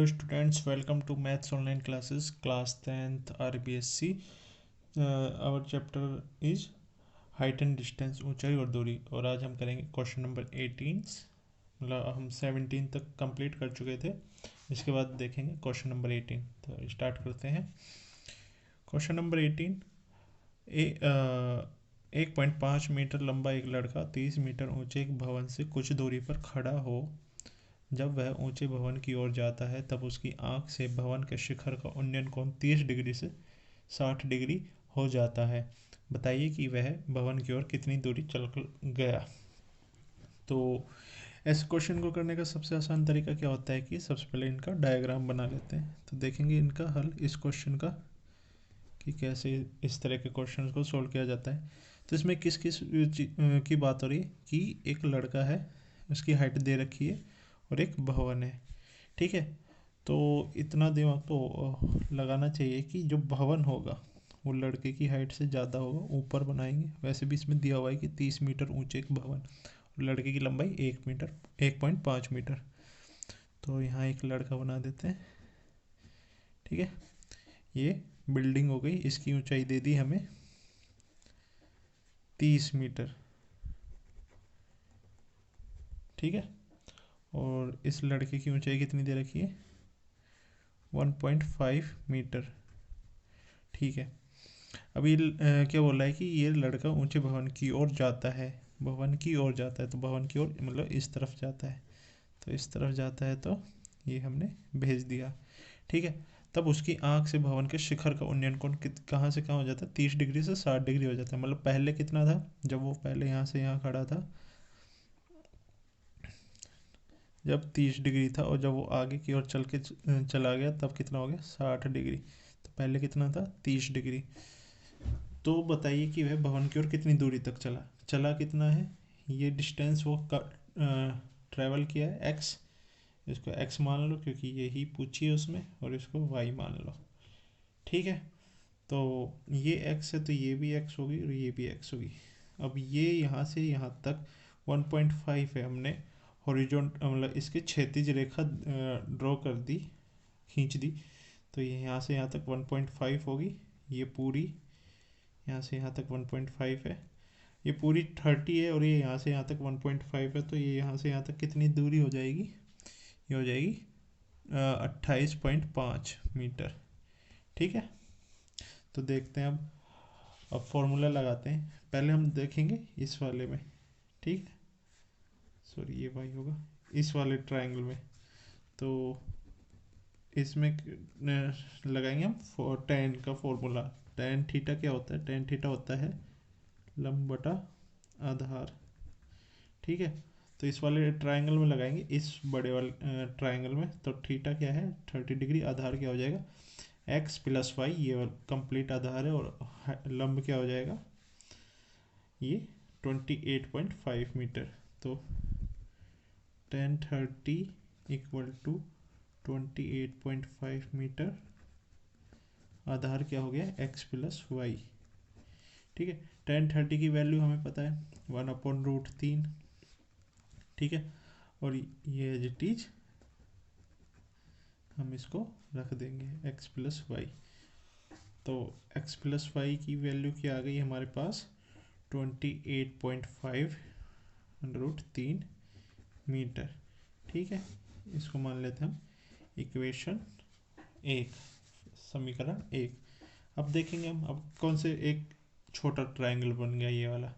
students, welcome to Maths Online Classes, Class 10th RBSC. Our chapter is Height and Distance, ऊंचाई और दूरी, और आज हम करेंगे क्वेश्चन नंबर 18। मतलब हम 17 तक कंप्लीट कर चुके थे, इसके बाद देखेंगे क्वेश्चन नंबर 18। तो स्टार्ट करते हैं। Question number 18। 1.5 मीटर लंबा एक लड़का 30 मीटर ऊंचे एक भवन से कुछ दूरी पर खड़ा हो। जब वह ऊंचे भवन की ओर जाता है तब उसकी आंख से भवन के शिखर का उन्नयन कोण 30 डिग्री से 60 डिग्री हो जाता है। बताइए कि वह भवन की ओर कितनी दूरी चल गया। तो ऐसे क्वेश्चन को करने का सबसे आसान तरीका क्या होता है कि सबसे पहले इनका डायग्राम बना लेते हैं। तो देखेंगे इनका हल इस क्वेश्चन का कि कैसे इस तरह के क्वेश्चन को सोल्व किया जाता है। तो इसमें किस किस की बात हो रही है कि एक लड़का है, उसकी हाइट दे रखी है और एक भवन है। ठीक है, तो इतना दिमाग तो लगाना चाहिए कि जो भवन होगा वो लड़के की हाइट से ज़्यादा होगा, ऊपर बनाएंगे। वैसे भी इसमें दिया हुआ है कि 30 मीटर ऊंचे एक भवन, लड़के की लंबाई 1.5 मीटर। तो यहाँ एक लड़का बना देते हैं। ठीक है, ये बिल्डिंग हो गई, इसकी ऊंचाई दे दी हमें 30 मीटर। ठीक है, और इस लड़के की ऊंचाई कितनी दे रखी है? 1.5 मीटर। ठीक है, अभी क्या बोला है कि ये लड़का ऊंचे भवन की ओर जाता है। भवन की ओर जाता है, तो भवन की ओर मतलब इस तरफ जाता है। तो इस तरफ जाता है, तो ये हमने भेज दिया। ठीक है, तब उसकी आंख से भवन के शिखर का उन्नयन कोण कहाँ से कहाँ हो जाता है? 30 डिग्री से 60 डिग्री हो जाता है। मतलब पहले कितना था, जब वो पहले यहाँ से यहाँ खड़ा था, जब 30 डिग्री था, और जब वो आगे की ओर चला गया तब कितना हो गया? 60 डिग्री। तो पहले कितना था? 30 डिग्री। तो बताइए कि वह भवन की ओर कितनी दूरी तक चला कितना है? ये डिस्टेंस वो ट्रैवल किया है x, इसको x मान लो क्योंकि यही पूछी है उसमें, और इसको y मान लो। ठीक है, तो ये x है तो ये भी x होगी और ये भी x होगी। अब ये यहाँ से यहाँ तक 1.5 है, हमने हॉरिजॉन्ट मतलब इसके क्षैतिज रेखा ड्रॉ कर दी, खींच दी। तो ये यहाँ से यहाँ तक 1.5 होगी। ये पूरी यहाँ से यहाँ तक 1.5 है, ये पूरी 30 है, और ये यहाँ से यहाँ तक 1.5 है। तो ये यहाँ से यहाँ तक कितनी दूरी हो जाएगी? ये हो जाएगी 28.5 मीटर। ठीक है, तो देखते हैं अब फॉर्मूला लगाते हैं। पहले हम देखेंगे इस वाले में। ठीक है, सॉरी ये वाई होगा इस वाले ट्रायंगल में। तो इसमें लगाएंगे हम टेन का फॉर्मूला। टेन थीटा क्या होता है? टेन थीटा होता है लंब बटा आधार। ठीक है, तो इस वाले ट्रायंगल में लगाएंगे, इस बड़े वाले ट्रायंगल में। तो थीटा क्या है? 30 डिग्री। आधार क्या हो जाएगा? x प्लस वाई, ये कंप्लीट आधार है, और लंब क्या हो जाएगा? ये 28.5 मीटर। तो टेन 30 इक्वल टू 28.5 मीटर। आधार क्या हो गया? x plus y. ठीक है, टेन 30 की वैल्यू हमें पता है 1/√3। ठीक है, और ये एज इट इज हम इसको रख देंगे x प्लस वाई। तो x प्लस वाई की वैल्यू क्या आ गई हमारे पास? 28.5√3 मीटर। ठीक है, इसको मान लेते हैं हम इक्वेशन 1, समीकरण 1। अब देखेंगे हम अब कौन से एक छोटा ट्रायंगल बन गया, ये वाला।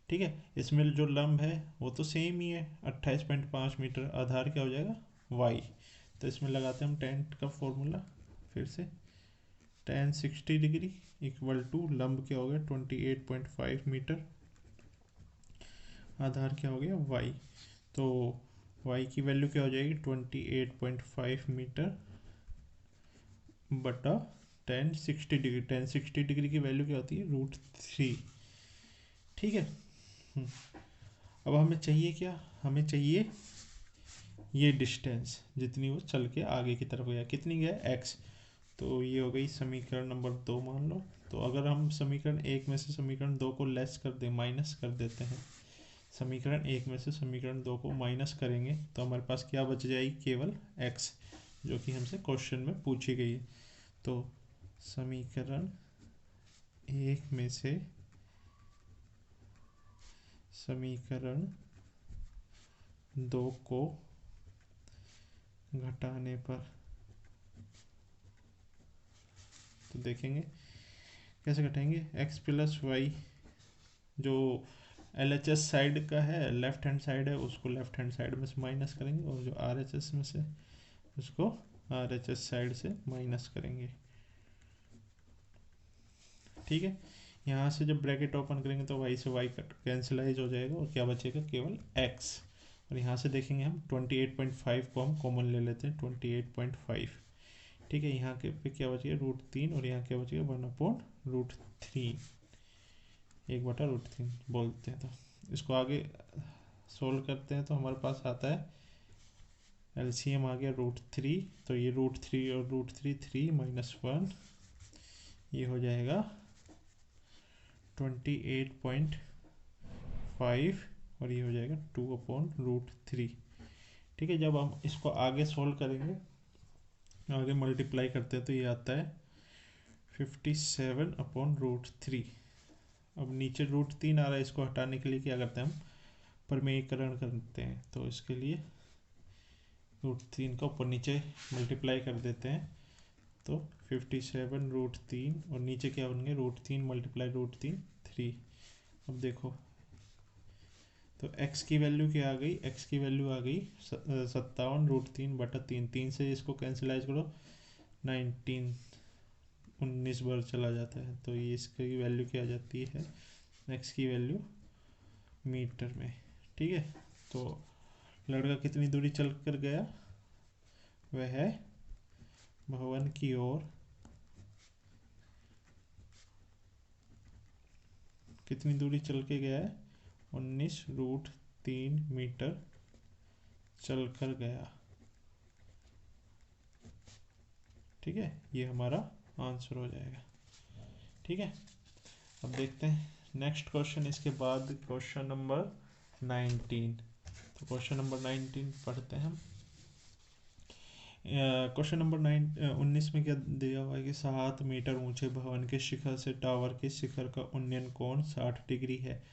ठीक है, इसमें जो लंब है वो तो सेम ही है 28.5 मीटर। आधार क्या हो जाएगा? y। तो इसमें लगाते हैं हम टेन का फॉर्मूला फिर से। टेन 60 डिग्री इक्वल टू लंब क्या हो गया? 28.5 मीटर। आधार क्या हो गया? y। तो y की वैल्यू क्या हो जाएगी? 28.5 मीटर बटा टेन 60 डिग्री। टेन 60 डिग्री की वैल्यू क्या होती है? √3। ठीक है, अब हमें चाहिए क्या? हमें चाहिए ये डिस्टेंस जितनी वो चल के आगे की तरफ गया। कितनी गया? x। तो ये हो गई समीकरण नंबर 2 मान लो। तो अगर हम समीकरण 1 में से समीकरण 2 को लेस कर दें, माइनस कर देते हैं, समीकरण 1 में से समीकरण 2 को माइनस करेंगे तो हमारे पास क्या बच जाएगी? केवल x। जो कि हमसे क्वेश्चन में पूछी गई है। तो समीकरण 1 में से समीकरण 2 को घटाने पर, तो देखेंगे कैसे घटाएंगे। x प्लस वाई जो LHS साइड का है, लेफ्ट हैंड साइड है, उसको लेफ्ट हैंड साइड में से माइनस करेंगे, और जो RHS में से उसको RHS साइड से माइनस करेंगे। ठीक है, यहाँ से जब ब्रैकेट ओपन करेंगे तो y से y कट कैंसिलाइज हो जाएगा और क्या बचेगा, केवल x। और यहाँ से देखेंगे हम 28.5 को हम कॉमन ले लेते हैं, 28.5। ठीक है, यहाँ के पे क्या बचेगा, √3, और यहाँ क्या बचेगा 1/√3, 1/√3 बोलते हैं। तो इसको आगे सोल्व करते हैं तो हमारे पास आता है LCM आ गया √3, तो ये √3 और √3 3 - 1, ये हो जाएगा 28.5, और ये हो जाएगा 2/√3। ठीक है, जब हम इसको आगे सोल्व करेंगे, आगे मल्टीप्लाई करते हैं, तो ये आता है 57/√3। अब नीचे √3 आ रहा है, इसको हटाने के लिए क्या करते हैं हम, परमेयीकरण करते हैं। तो इसके लिए √3 का ऊपर नीचे मल्टीप्लाई कर देते हैं, तो 57√3, और नीचे क्या बनेंगे, √3 × √3 3। अब देखो, तो x की वैल्यू क्या आ गई, x की वैल्यू आ गई 57√3/3। 3 से इसको कैंसिलाइज करो, 19 बार चला जाता है, तो ये इसकी वैल्यू क्या आ जाती है, x की वैल्यू मीटर में। ठीक है, तो लड़का कितनी दूरी चल कर गया, वह भवन की ओर कितनी दूरी चल के गया है, 19√3 मीटर चल कर गया। ठीक है, ये हमारा आंसर हो जाएगा। ठीक है, अब देखते हैं नेक्स्ट क्वेश्चन। इसके बाद क्वेश्चन नंबर 19। तो क्वेश्चन नंबर 19 पढ़ते हैं हम। क्वेश्चन नंबर 19 में क्या दिया हुआ है कि 7 मीटर ऊंचे भवन के शिखर से टावर के शिखर का उन्नयन कोण 60 डिग्री है,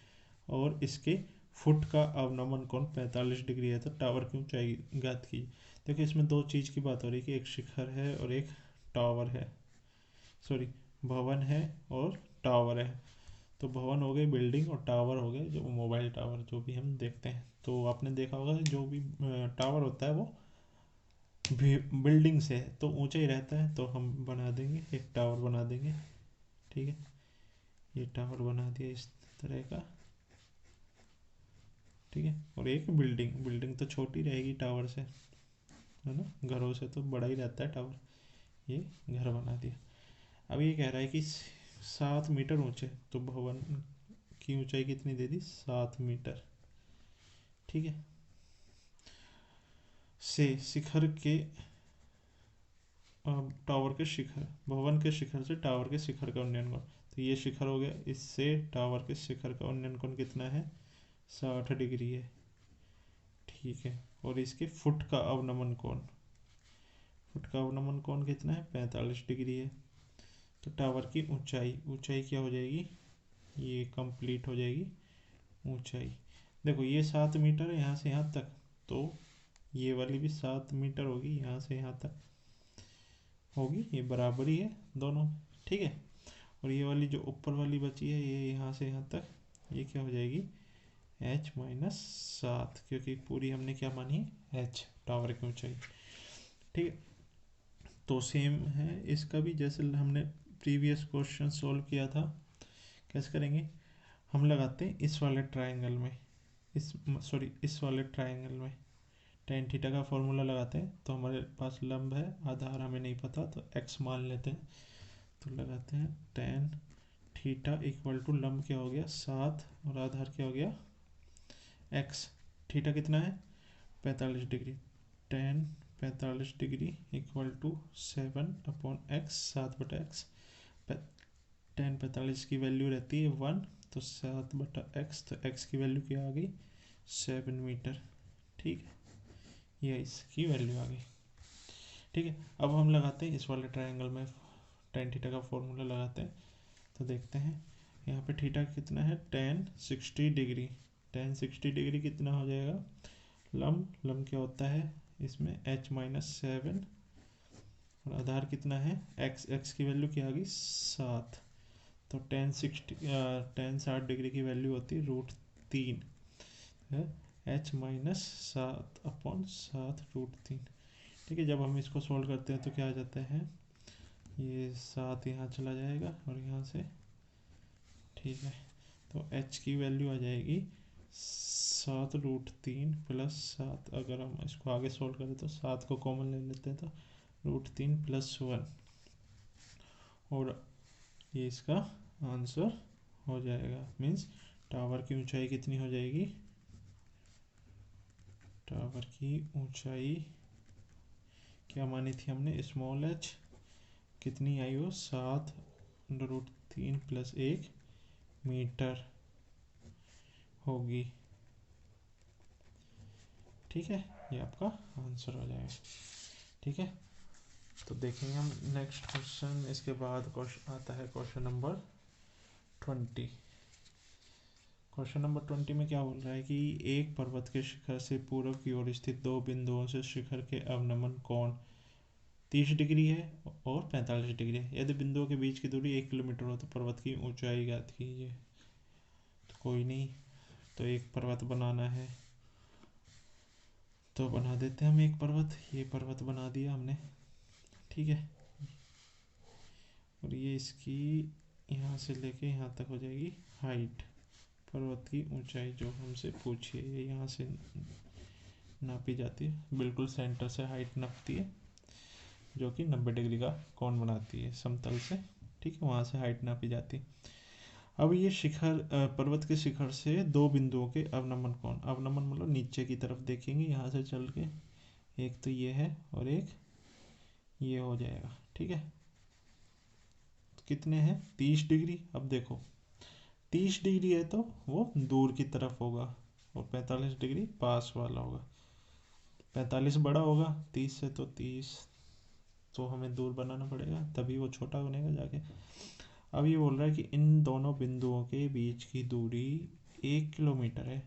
और इसके फुट का अवनमन कोण 45 डिग्री है। तो टावर की ऊंचाई ज्ञात कीजिए। देखिए, इसमें दो चीज़ की बात हो रही है कि एक शिखर है और एक टावर है, सॉरी भवन है और टावर है। तो भवन हो गए बिल्डिंग, और टावर हो गए जो मोबाइल टावर जो भी हम देखते हैं। तो आपने देखा होगा जो भी टावर होता है वो बिल्डिंग से तो ऊंचा ही रहता है, तो हम बना देंगे, एक टावर बना देंगे। ठीक है, ये टावर बना दिया इस तरह का। ठीक है, और एक बिल्डिंग, बिल्डिंग तो छोटी रहेगी टावर से, है ना, घरों से तो बड़ा ही रहता है टावर। ये घर बना दिया। अब ये कह रहा है कि 7 मीटर ऊंचे, तो भवन की ऊंचाई कितनी दे दी, 7 मीटर। ठीक है, से शिखर के टावर के शिखर, भवन के शिखर से टावर के शिखर का उन्नयन कोण, तो ये शिखर हो गया, इससे टावर के शिखर का उन्नयन कोण कितना है, 60 डिग्री है। ठीक है, और इसके फुट का अवनमन कोण, फुट का अवनमन कोण कितना है, 45 डिग्री है। तो टावर की ऊंचाई, ऊंचाई क्या हो जाएगी, ये कंप्लीट हो जाएगी ऊंचाई। देखो, ये 7 मीटर है यहाँ से यहाँ तक, तो ये वाली भी 7 मीटर होगी यहाँ से यहाँ तक होगी, ये बराबर ही है दोनों। ठीक है, और ये वाली जो ऊपर वाली बची है, ये यहाँ से यहाँ तक, ये क्या हो जाएगी, h-7, क्योंकि पूरी हमने क्या मानी है, h टावर की ऊंचाई। ठीक है, तो सेम है इसका भी, जैसे हमने प्रीवियस क्वेश्चन सोल्व किया था। कैसे करेंगे, हम लगाते हैं इस वाले ट्रायंगल में, इस वाले ट्रायंगल में tan थीटा का फॉर्मूला लगाते हैं। तो हमारे पास लंब है, आधार हमें नहीं पता, तो x मान लेते हैं। तो लगाते हैं tan थीटा इक्वल टू लंब क्या हो गया 7, और आधार क्या हो गया x। थीटा कितना है 45 degree, tan 45 degree equal to 7/x, 7/x। tan 45 की वैल्यू रहती है 1, तो 7/x, तो x की वैल्यू क्या आ गई, 7 मीटर। ठीक है, ये इसकी वैल्यू आ गई। ठीक है, अब हम लगाते हैं इस वाले ट्रायंगल में टेन थीटा का फॉर्मूला लगाते हैं। तो देखते हैं यहाँ पे थीटा कितना है, टेन 60 डिग्री। टेन 60 डिग्री कितना हो जाएगा, लम क्या होता है इसमें, h-7, और आधार कितना है x की वैल्यू क्या आ गई 7। तो टेन 60 डिग्री की वैल्यू होती है √3 है, h-7/7 √3। ठीक है, जब हम इसको सोल्व करते हैं तो क्या आ जाता है, ये 7 यहाँ चला जाएगा और यहाँ से, ठीक है, तो h की वैल्यू आ जाएगी 7√3 +7। अगर हम इसको आगे सोल्व करें तो 7 को कॉमन ले लेते हैं तो √3 + 1, और ये इसका आंसर हो जाएगा। मीन्स टावर की ऊंचाई कितनी हो जाएगी, टावर की ऊंचाई क्या मानी थी हमने, स्मॉल h, कितनी आई वो 7√3 + 1 मीटर होगी। ठीक है, ये आपका आंसर हो जाएगा। ठीक है, तो देखेंगे हम नेक्स्ट क्वेश्चन। इसके बाद क्वेश्चन आता है क्वेश्चन नंबर 20। क्वेश्चन नंबर 20 में क्या बोल रहा है कि एक पर्वत के शिखर से पूर्व की ओर स्थित दो बिंदुओं से शिखर के अवनमन कोण 30 डिग्री है और 45 डिग्री है। यदि बिंदुओं के बीच की दूरी 1 किलोमीटर हो तो पर्वत की ऊंचाई ज्ञात कीजिए। तो कोई नहीं, तो एक पर्वत बनाना है तो बना देते हैं हम एक पर्वत। ये पर्वत बना दिया हमने, ठीक है, और ये इसकी यहाँ से लेके यहाँ तक हो जाएगी हाइट, पर्वत की ऊंचाई जो हमसे पूछी है। ये यहाँ से नापी जाती है, बिल्कुल सेंटर से हाइट नापती है जो कि 90 डिग्री का कोण बनाती है समतल से। ठीक है, वहाँ से हाइट नापी जाती है। अब ये शिखर पर्वत के शिखर से दो बिंदुओं के अवनमन कोण, अवनमन मतलब नीचे की तरफ देखेंगे यहाँ से चल के, एक तो ये है और एक ये हो जाएगा। ठीक है, तो कितने हैं 30 डिग्री। अब देखो 30 डिग्री है तो वो दूर की तरफ होगा और 45 डिग्री पास वाला होगा। 45 बड़ा होगा 30 से, तो 30 तो हमें दूर बनाना पड़ेगा तभी वो छोटा बनेगा जाके। अब ये बोल रहा है कि इन दोनों बिंदुओं के बीच की दूरी 1 किलोमीटर है,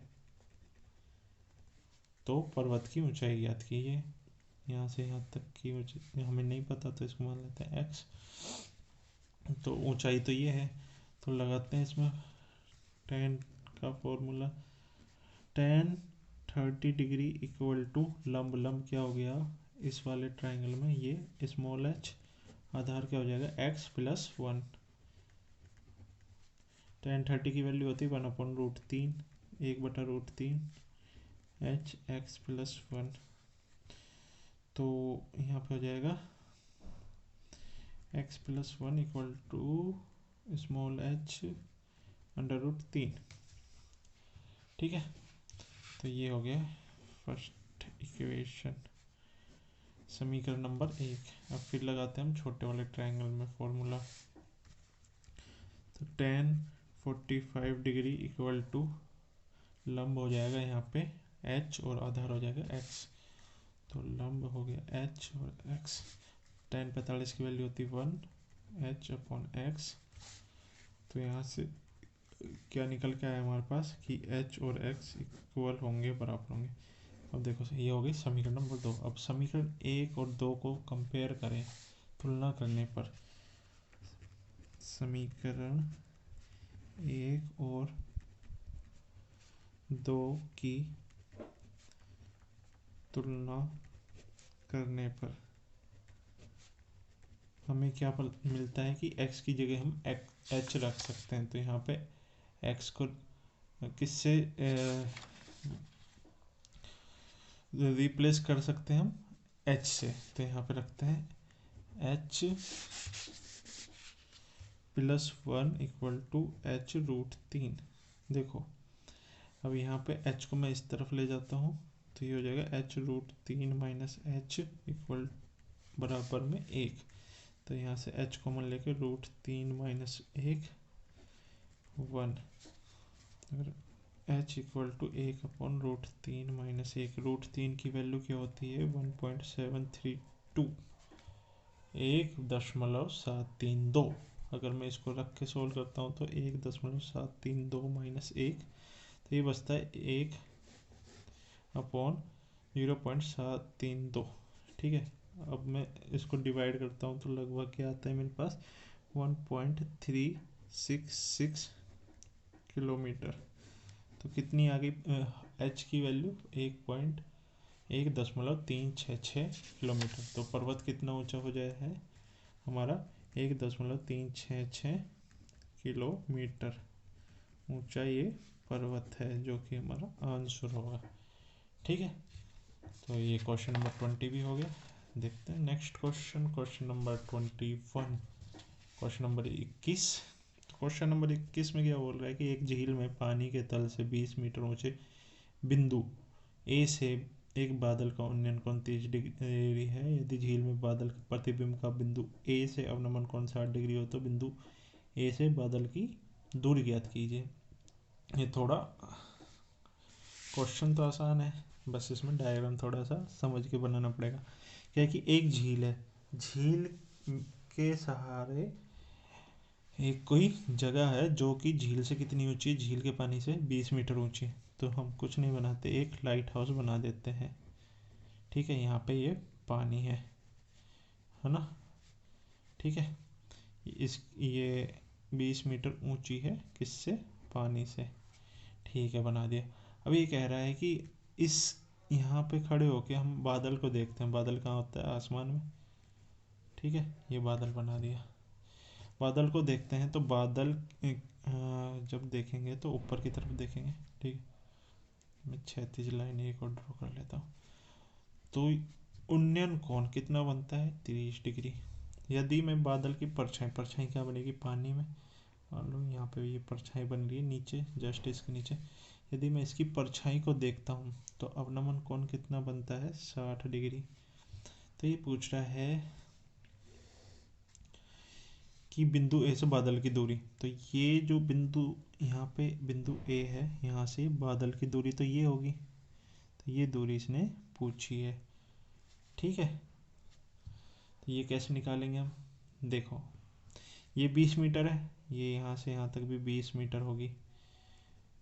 तो पर्वत की ऊंचाई ज्ञात कीजिए। यहाँ से यहाँ तक की ऊंचाई हमें नहीं पता तो इसको मान लेते हैं x। तो ऊंचाई तो ये है, तो लगाते हैं इसमें टेन का formula, tan 30 degree equal to लंब क्या हो गया इस वाले ट्राइंगल में, ये स्मॉल h, आधार क्या हो जाएगा x + 1। टेन 30 की वैल्यू होती है 1/√3, 1/√3 h x + 1। तो यहाँ पे हो जाएगा x + 1 equal to small h √3। ठीक है, तो ये हो गया फर्स्ट इक्वेशन, समीकरण नंबर 1। अब फिर लगाते हैं हम छोटे वाले ट्रायंगल में फॉर्मूला। तो टेन 45 डिग्री इक्वल टू लंब हो जाएगा यहाँ पे h और आधार हो जाएगा x। तो लंब हो गया h और x। टेन 45 की वैल्यू होती 1 h/x। तो यहाँ से क्या निकल के आया हमारे पास कि h और x इक्वल होंगे, बराबर होंगे। अब देखो ये हो गई समीकरण नंबर 2। अब समीकरण 1 और 2 को कंपेयर करें, तुलना करने पर समीकरण 1 और 2 की तुलना करने पर हमें क्या मिलता है कि x की जगह हम h रख सकते हैं। तो यहाँ पे x को किससे रिप्लेस कर सकते हैं हम h से। तो यहाँ पे रखते हैं h + 1 इक्वल टू h√3। देखो अब यहाँ पे h को मैं इस तरफ ले जाता हूँ तो ये हो जाएगा h√3 - h इक्वल बराबर में 1। तो यहाँ से h कॉमन लेके √3 - 1 1। अगर h इक्वल टू 1/√3 - 1, √3 की वैल्यू क्या होती है 1.732। 1.732। अगर मैं इसको रख के सोल्व करता हूँ तो 1.732 माइनस 1, तो ये बचता है 1/0.732। ठीक है, अब मैं इसको डिवाइड करता हूँ तो लगभग क्या आता है मेरे पास, 1.366 किलोमीटर। तो कितनी आ गई एच की वैल्यू, 1.366 किलोमीटर। तो पर्वत कितना ऊंचा हो जाए है हमारा, 1.366 किलोमीटर ऊंचा ये पर्वत है, जो कि हमारा आंसर होगा। ठीक है, तो ये क्वेश्चन नंबर 20 भी हो गया। देखते हैं next question, question number 21। Question number 21, question number 21 में क्या बोल रहा है कि एक झील में पानी के तल से 20 मीटर ऊंचे बिंदु ए से एक बादल का उन्नयन कोण 30 डिग्री है। यदि झील में बादल के प्रतिबिंब का बिंदु ए से अवनमन कोण 60 डिग्री हो तो बिंदु ए से बादल की दूरी ज्ञात कीजिए। ये थोड़ा क्वेश्चन तो आसान है, बस इसमें डायग्राम थोड़ा सा समझ के बनाना पड़ेगा। क्या है कि एक झील है, झील के सहारे एक कोई जगह है जो कि झील से कितनी ऊंची है, झील के पानी से 20 मीटर ऊंची। तो हम कुछ नहीं बनाते, एक लाइट हाउस बना देते हैं। ठीक है, यहाँ पे ये पानी है ना। ठीक है, ये 20 मीटर ऊंची है, किससे, पानी से। ठीक है, बना दिया। अब ये कह रहा है कि इस यहाँ पे खड़े होके हम बादल को देखते हैं, बादल कहाँ होता है, आसमान में। ठीक है, ये बादल बना दिया। बादल को देखते हैं तो बादल जब देखेंगे तो ऊपर की तरफ देखेंगे। ठीक है, मैं क्षैतिज लाइन एक और ड्रॉ कर लेता हूँ। तो उन्नयन कोण कितना बनता है, 30 डिग्री। यदि मैं बादल की परछाई, परछाई क्या बनेगी पानी में, मान लो यहाँ पे ये परछाई बन रही है नीचे, जस्ट इसके नीचे। यदि मैं इसकी परछाई को देखता हूँ तो अवनमन कोण कितना बनता है, 60 डिग्री। तो ये पूछ रहा है कि बिंदु ए से बादल की दूरी। तो ये जो बिंदु यहाँ पे बिंदु ए है, यहाँ से बादल की दूरी तो ये होगी, तो ये दूरी इसने पूछी है। ठीक है, तो ये कैसे निकालेंगे हम, देखो ये 20 मीटर है, ये यहाँ से यहाँ तक भी 20 मीटर होगी,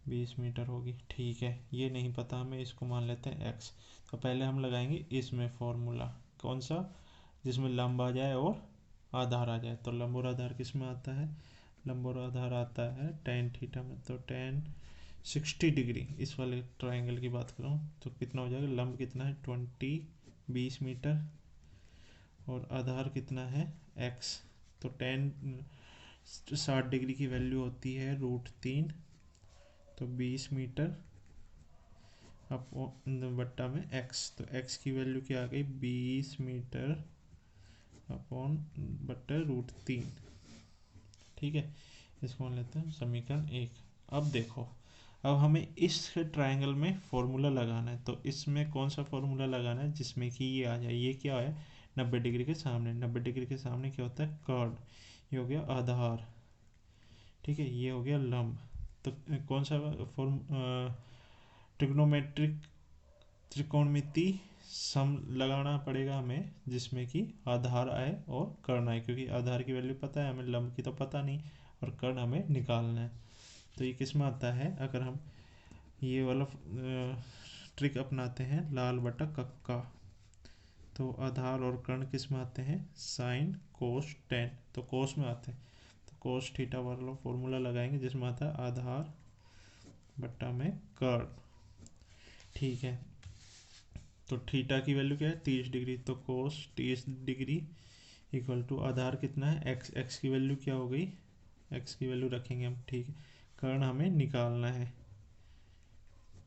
20 मीटर होगी। ठीक है, ये नहीं पता हमें, इसको मान लेते हैं x। तो पहले हम लगाएंगे इसमें फॉर्मूला, कौन सा, जिसमें लंब आ जाए और आधार आ जाए। तो लंब और आधार किस में आता है, लंब और आधार आता है टेन थीटा में। तो टेन 60 डिग्री, इस वाले ट्राइंगल की बात करूँ तो कितना हो जाएगा, लंब कितना है 20 मीटर और आधार कितना है x। तो टेन 60 डिग्री की वैल्यू होती है √3। तो 20 मीटर अपॉन बट्टा में x, तो x की वैल्यू क्या आ गई, 20 मीटर अपॉन बट्टा √3। ठीक है, इसको मान लेते हैं समीकरण 1। अब देखो, अब हमें इस ट्रायंगल में फॉर्मूला लगाना है। तो इसमें कौन सा फॉर्मूला लगाना है, जिसमें कि ये आ जाए, ये क्या है 90 डिग्री के सामने। 90 डिग्री के सामने क्या होता है, कर्ड। ये हो गया आधार। ठीक है, ये हो गया लंब। तो कौन सा फॉर्म, ट्रिग्नोमेट्रिक त्रिकोणमिति सम लगाना पड़ेगा हमें, जिसमें कि आधार आए और कर्ण आए, क्योंकि आधार की वैल्यू पता है हमें, लंब की तो पता नहीं, और कर्ण हमें निकालना है। तो ये किस में आता है, अगर हम ये वाला ट्रिक अपनाते हैं, लाल बटा कक्का, तो आधार और कर्ण किस में आते हैं, साइन कोस टेन। तो कोस में आते हैं, तो कोस थीटा वाला फॉर्मूला लगाएंगे, जिसमें आता है आधार बट्टा में कर्ण। ठीक है, तो थीटा की वैल्यू क्या है, 30 डिग्री। तो कोस 30 डिग्री इक्वल टू आधार कितना है x, x की वैल्यू क्या हो गई, x की वैल्यू रखेंगे हम। ठीक है, कर्ण हमें निकालना है।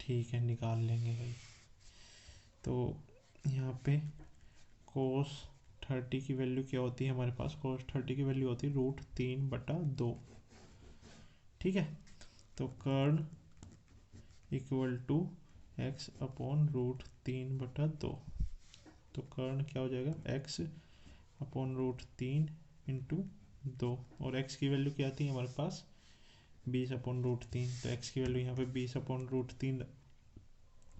ठीक है, निकाल लेंगे भाई। तो यहाँ पे कोस 30 की वैल्यू क्या होती है हमारे पास, कोस 30 की वैल्यू होती है √3/2। ठीक है, तो कर्ण इक्वल टू x अपॉन √3/2। तो कर्ण क्या हो जाएगा, x अपॉन √3 इंटू 2, और x की वैल्यू क्या आती है हमारे पास, 20/√3। तो x की वैल्यू यहाँ पे 20/√3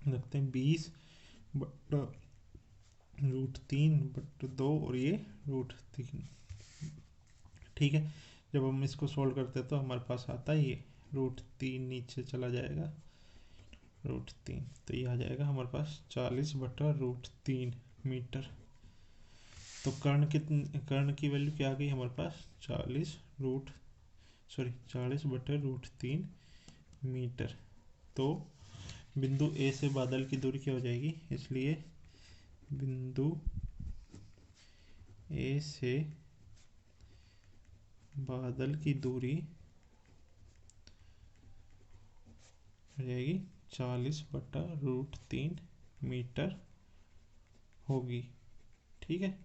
रखते हैं, 20/√3 √3/2 और ये √3। ठीक है, जब हम इसको सोल्व करते हैं तो हमारे पास आता है ये √3 नीचे चला जाएगा, √3, तो ये आ जाएगा हमारे पास 40/√3 मीटर। तो कर्ण की वैल्यू क्या आ गई हमारे पास, 40/√3 मीटर। तो बिंदु ए से बादल की दूरी क्या हो जाएगी, इसलिए बिंदु ए से बादल की दूरी हो जाएगी 40/√3 मीटर होगी। ठीक है,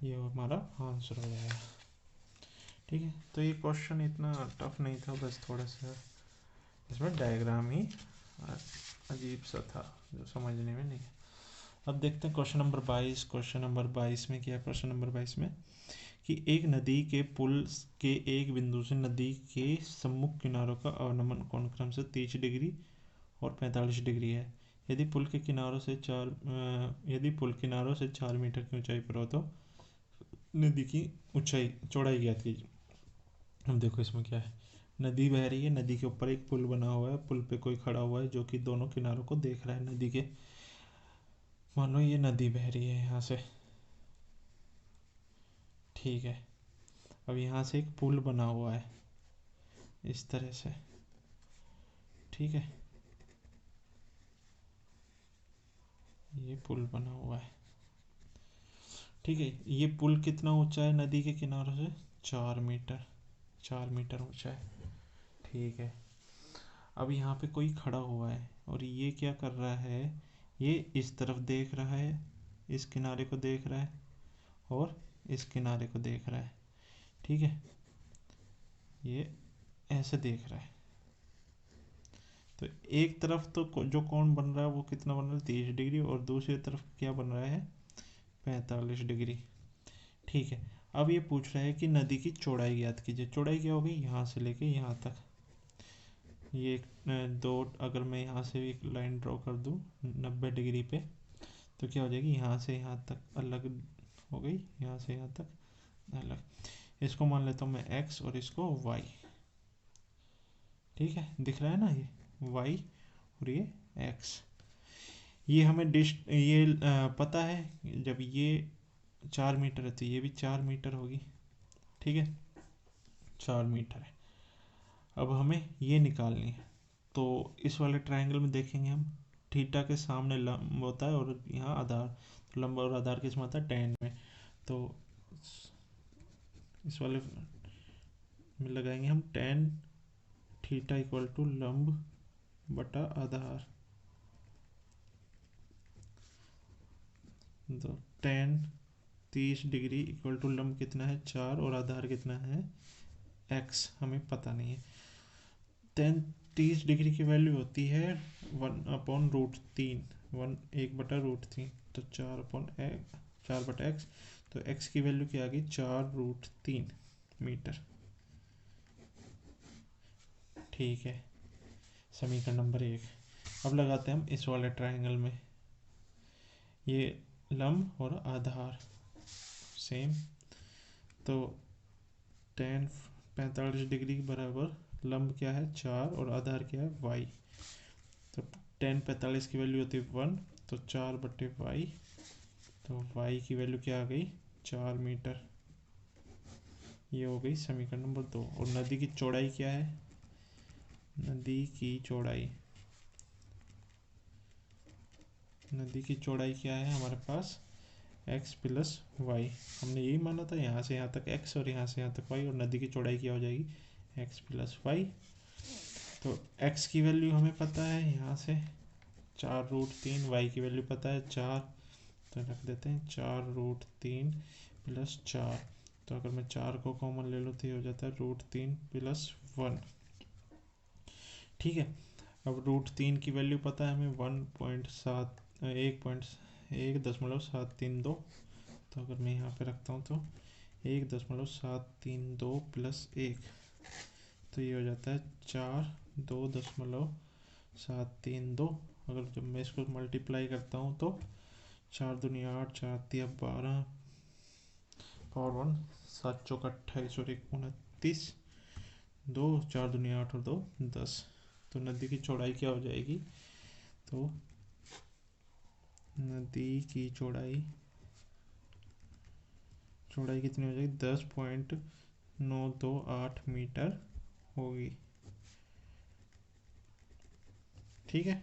ये हमारा आंसर हो जाएगा। ठीक है, तो ये क्वेश्चन इतना टफ नहीं था, बस थोड़ा सा इसमें डायग्राम ही अजीब सा था जो समझने में नहीं। अब देखते हैं क्वेश्चन नंबर 22। क्वेश्चन नंबर 22 में क्या है, क्वेश्चन नंबर 22 में कि एक नदी के पुल के एक बिंदु से नदी के सम्मुख किनारों का अवनमन कोण क्रमशः 30 डिग्री और 45 डिग्री है। यदि पुल किनारों से 4 मीटर की ऊंचाई पर हो तो नदी की चौड़ाई ज्ञात कीजिए। अब देखो इसमें क्या है, नदी बह रही है, नदी के ऊपर एक पुल बना हुआ है, पुल पे कोई खड़ा हुआ है जो कि दोनों किनारों को देख रहा है नदी के। मान लो ये नदी बह रही है यहाँ से, ठीक है। अब यहाँ से एक पुल बना हुआ है इस तरह से, ठीक है, ये पुल बना हुआ है, ठीक है। ये पुल कितना ऊंचा है नदी के किनारों से, 4 मीटर ऊंचा है, ठीक है। अब यहाँ पे कोई खड़ा हुआ है और ये क्या कर रहा है, ये इस तरफ देख रहा है, इस किनारे को देख रहा है और इस किनारे को देख रहा है, ठीक है। ये ऐसे देख रहा है, तो एक तरफ तो जो कोण बन रहा है वो कितना बन रहा है, 30 डिग्री, और दूसरी तरफ क्या बन रहा है, 45 डिग्री, ठीक है। अब ये पूछ रहा है कि नदी की चौड़ाई ज्ञात कीजिए। चौड़ाई क्या होगी, यहाँ से लेके यहाँ तक, ये दो, अगर मैं यहाँ से एक लाइन ड्रॉ कर दूँ 90 डिग्री पे, तो क्या हो जाएगी, यहाँ से यहाँ तक अलग हो गई, यहाँ से यहाँ तक अलग। इसको मान लेता हूँ मैं x और इसको y, ठीक है, दिख रहा है ना ये y और ये x। ये हमें पता है जब ये 4 मीटर है तो ये भी 4 मीटर होगी, ठीक है, 4 मीटर है। अब हमें ये निकालनी है, तो इस वाले ट्रायंगल में देखेंगे हम, थीटा के सामने लंब होता है और यहाँ आधार, तो लंब और आधार किस में आता है, tan में। तो इस वाले में लगाएंगे हम tan थीटा इक्वल टू लंब बटा आधार, तो tan 30 डिग्री इक्वल टू लंब कितना है, 4, और आधार कितना है, x, हमें पता नहीं है। tan 30 डिग्री की वैल्यू होती है 1/√3, 1/√3, तो 4/x, तो x की वैल्यू क्या आ गई, 4√3 मीटर, ठीक है। समीकरण नंबर 1। अब लगाते हैं हम इस वाले ट्रायंगल में, ये लंब और आधार सेम, तो tan 45 डिग्री के बराबर लंब क्या है, 4, और आधार क्या है, y। तो tan 45 की वैल्यू होती है 1, तो 4/y, तो y की वैल्यू क्या आ गई, 4 मीटर। ये हो गई समीकरण नंबर 2। और नदी की चौड़ाई क्या है, नदी की चौड़ाई क्या है हमारे पास, x प्लस वाई। हमने यही माना था, यहाँ से यहाँ तक x और यहाँ से यहाँ तक y, और नदी की चौड़ाई क्या हो जाएगी, x प्लस वाई। तो x की वैल्यू हमें पता है यहाँ से 4√3, y की वैल्यू पता है 4, तो रख देते हैं 4√3 प्लस 4, तो अगर मैं 4 को कॉमन ले लूँ तो ये हो जाता है √3 प्लस 1, ठीक है। अब √3 की वैल्यू पता है हमें 1.732, तो अगर मैं यहाँ पे रखता हूँ तो 1.732 प्लस 1, तो ये हो जाता है 4.2.732। अगर जब मैं इसको मल्टीप्लाई करता हूँ तो 4 दूनी 8, 4 तिया 12, पावर 1, 7 चौक 28 और 1 29, 2, 4 दूनी 8 और 2 10। तो नदी की चौड़ाई क्या हो जाएगी? तो नदी की चौड़ाई कितनी हो जाएगी? 10.928 मीटर होगी। ठीक है,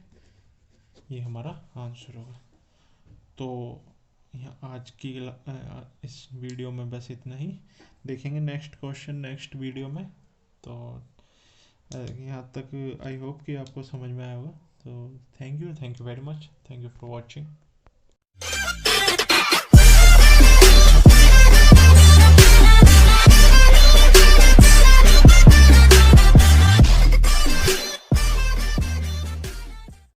ये हमारा आंसर होगा। तो यहाँ आज की इस वीडियो में बस इतना ही। देखेंगे नेक्स्ट क्वेश्चन नेक्स्ट वीडियो में। तो यहाँ तक आई होप कि आपको समझ में आया होगा। तो thank you very much, thank you for watching.